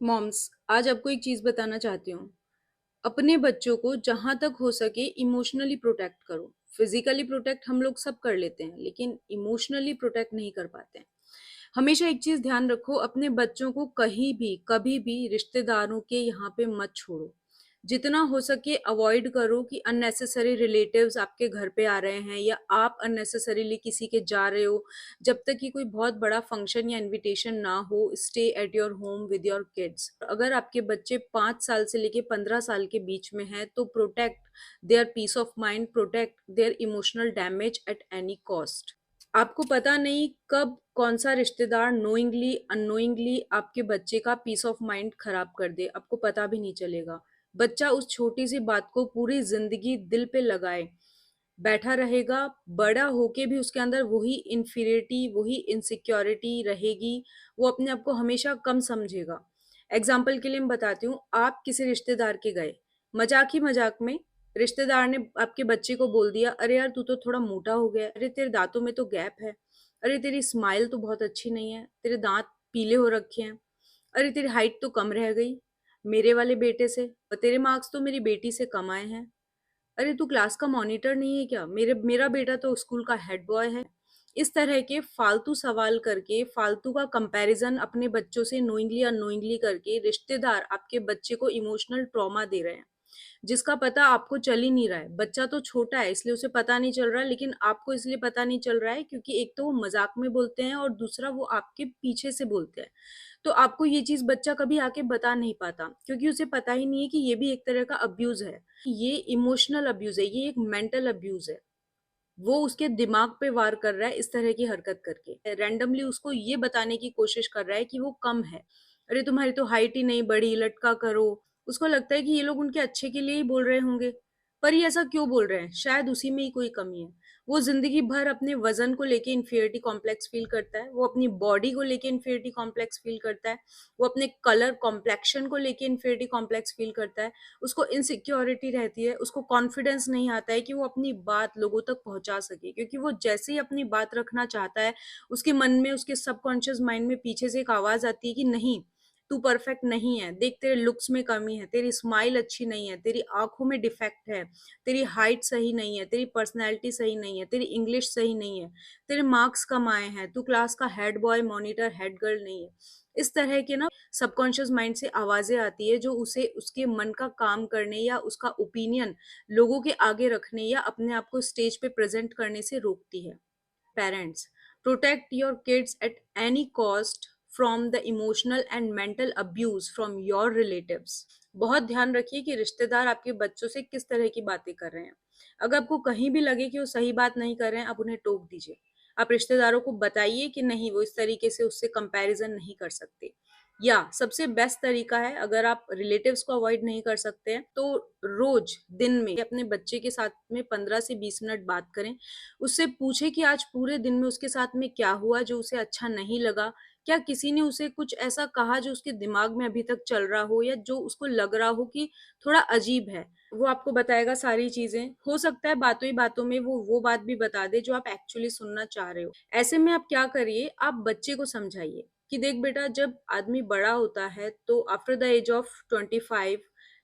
Moms, आज आपको एक चीज बताना चाहती हूँ। अपने बच्चों को जहां तक हो सके इमोशनली प्रोटेक्ट करो। फिजिकली प्रोटेक्ट हम लोग सब कर लेते हैं, लेकिन इमोशनली प्रोटेक्ट नहीं कर पाते हैं। हमेशा एक चीज ध्यान रखो, अपने बच्चों को कहीं भी कभी भी रिश्तेदारों के यहाँ पे मत छोड़ो। जितना हो सके अवॉइड करो कि अननेसेसरी रिलेटिव्स आपके घर पे आ रहे हैं या आप अननेसेसरीली किसी के जा रहे हो। जब तक कि कोई बहुत बड़ा फंक्शन या इनविटेशन ना हो, stay at your home with your kids. अगर आपके बच्चे 5 साल से लेके 15 साल के बीच में हैं तो protect their peace of mind, protect their emotional damage at any cost. आपको पता नहीं कब कौन सा रिश्तेदार नोइंगली अननोइंगली आपके बच्चे का पीस ऑफ माइंड खराब कर दे, आपको पता भी नहीं चलेगा। बच्चा उस छोटी सी बात को पूरी जिंदगी दिल पे लगाए बैठा रहेगा। बड़ा होके भी उसके अंदर वही इन्फीरियरिटी, वही इनसिक्योरिटी रहेगी। वो अपने आप को हमेशा कम समझेगा। एग्जाम्पल के लिए मैं बताती हूँ, आप किसी रिश्तेदार के गए, मजाक ही मजाक में रिश्तेदार ने आपके बच्चे को बोल दिया, अरे यार तू तो थोड़ा मोटा हो गया, अरे तेरे दांतों में तो गैप है, अरे तेरी स्माइल तो बहुत अच्छी नहीं है, तेरे दांत पीले हो रखे हैं, अरे तेरी हाइट तो कम रह गई मेरे वाले बेटे से, और तेरे मार्क्स तो मेरी बेटी से कम आए हैं, अरे तू क्लास का मॉनिटर नहीं है क्या, मेरा बेटा तो स्कूल का हेड बॉय है। इस तरह के फालतू सवाल करके, फालतू का कंपैरिजन अपने बच्चों से नोइंगली अननोइंगली करके रिश्तेदार आपके बच्चे को इमोशनल ट्रॉमा दे रहे हैं, जिसका पता आपको चल ही नहीं रहा है। बच्चा तो छोटा है इसलिए उसे पता नहीं चल रहा है, लेकिन आपको इसलिए पता नहीं चल रहा है क्योंकि एक तो वो मजाक में बोलते हैं और दूसरा वो आपके पीछे से बोलते हैं। तो आपको ये चीज बच्चा कभी आके बता नहीं पाता क्योंकि उसे पता ही नहीं है कि ये भी एक तरह का अब्यूज है। ये इमोशनल अब्यूज है, ये एक मेंटल अब्यूज है। वो उसके दिमाग पे वार कर रहा है इस तरह की हरकत करके, रैंडमली उसको ये बताने की कोशिश कर रहा है कि वो कम है। अरे तुम्हारी तो हाइट ही नहीं बढ़ी, लटका करो। उसको लगता है कि ये लोग उनके अच्छे के लिए ही बोल रहे होंगे। पर ये ऐसा क्यों बोल रहे हैं, शायद उसी में ही कोई कमी है। वो जिंदगी भर अपने वजन को लेके इन्फियरिटी कॉम्प्लेक्स फील करता है, वो अपनी बॉडी को लेके इन्फियरिटी कॉम्प्लेक्स फील करता है, वो अपने कलर कॉम्प्लेक्शन को लेके इन्फियरिटी कॉम्प्लेक्स फील करता है। उसको इनसिक्योरिटी रहती है, उसको कॉन्फिडेंस नहीं आता है कि वो अपनी बात लोगों तक पहुंचा सके, क्योंकि वो जैसे ही अपनी बात रखना चाहता है, उसके मन में, उसके सबकॉन्शियस माइंड में पीछे से एक आवाज आती है कि नहीं, तू परफेक्ट नहीं है, देख तेरे लुक्स में कमी है, तेरी स्माइल अच्छी नहीं है, तेरी आंखों में डिफेक्ट है, तेरी हाइट सही नहीं है, तेरी पर्सनैलिटी सही नहीं है, तेरी इंग्लिश सही नहीं है, तेरे मार्क्स कम आए हैं, तू क्लास का head boy, monitor, head girl नहीं है। इस तरह के ना सबकॉन्शियस माइंड से आवाजें आती है जो उसे उसके मन का काम करने या उसका ओपिनियन लोगों के आगे रखने या अपने आप को स्टेज पे प्रेजेंट करने से रोकती है। Parents, protect your kids at any cost from the emotional and mental abuse from your relatives. बहुत ध्यान रखिए कि रिश्तेदार आपके बच्चों से किस तरह की बातें कर रहे हैं। अगर आपको कहीं भी लगे कि वो सही बात नहीं कर रहे हैं, आप उन्हें टोक दीजिए। आप रिश्तेदारों को बताइए कि नहीं, वो इस तरीके से उससे कंपैरिजन नहीं कर सकते। या सबसे बेस्ट तरीका है, अगर आप रिलेटिव्स को अवॉइड नहीं कर सकते हैं तो रोज दिन में अपने बच्चे के साथ में 15 से 20 मिनट बात करें। उससे पूछे कि आज पूरे दिन में उसके साथ में क्या हुआ जो उसे अच्छा नहीं लगा। क्या किसी ने उसे कुछ ऐसा कहा जो उसके दिमाग में अभी तक चल रहा हो या जो उसको लग रहा हो कि थोड़ा अजीब है। वो आपको बताएगा सारी चीजें। हो सकता है बातों ही बातों में वो बात भी बता दे जो आप एक्चुअली सुनना चाह रहे हो। ऐसे में आप क्या करिए, आप बच्चे को समझाइए कि देख बेटा, जब आदमी बड़ा होता है तो after the age of 25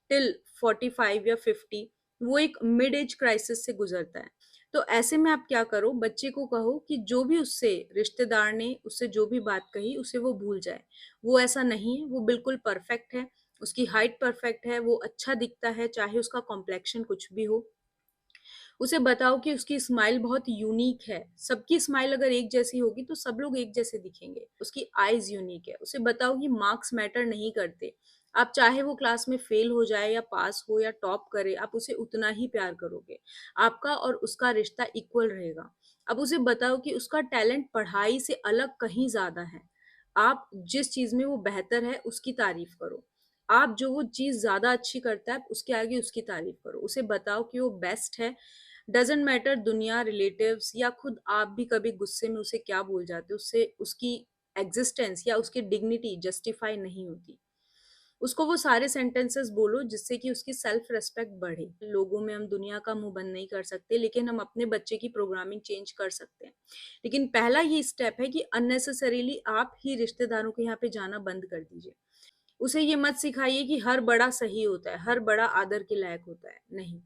till 45 या 50 वो एक मिड एज क्राइसिस से गुजरता है। तो ऐसे में आप क्या करो, बच्चे को कहो कि जो भी उससे रिश्तेदार ने उससे जो भी बात कही उसे वो भूल जाए। वो ऐसा नहीं है, वो बिल्कुल परफेक्ट है, उसकी हाइट परफेक्ट है, वो अच्छा दिखता है चाहे उसका कॉम्प्लेक्शन कुछ भी हो। उसे बताओ कि उसकी स्माइल बहुत यूनिक है। सबकी स्माइल अगर एक जैसी होगी तो सब लोग एक जैसे दिखेंगे। उसकी आईज यूनिक है। उसे बताओ कि मार्क्स मैटर नहीं करते। आप चाहे वो क्लास में फेल हो जाए या पास हो या टॉप करे, आप उसे उतना ही प्यार करोगे। आपका और उसका रिश्ता इक्वल रहेगा। अब उसे बताओ कि उसका टैलेंट पढ़ाई से अलग कहीं ज्यादा है। आप जिस चीज में वो बेहतर है उसकी तारीफ करो। आप जो वो चीज ज्यादा अच्छी करता है आप उसके आगे उसकी तारीफ करो। उसे बताओ कि वो बेस्ट है। डजेंट मैटर दुनिया, रिलेटिव्स या खुद आप भी कभी गुस्से में उसे क्या बोल जाते हो, उससे उसकी एग्जिस्टेंस या उसकी डिग्निटी जस्टिफाई नहीं होती। उसको वो सारे सेंटेंसेस बोलो जिससे कि उसकी सेल्फ रेस्पेक्ट बढ़े। लोगों में हम दुनिया का मुंह बंद नहीं कर सकते, लेकिन हम अपने बच्चे की प्रोग्रामिंग चेंज कर सकते हैं। लेकिन पहला ये स्टेप है कि अननेसेसरीली आप ही रिश्तेदारों के यहाँ पे जाना बंद कर दीजिए। उसे ये मत सिखाइए कि हर बड़ा सही होता है, हर बड़ा आदर के लायक होता है, नहीं।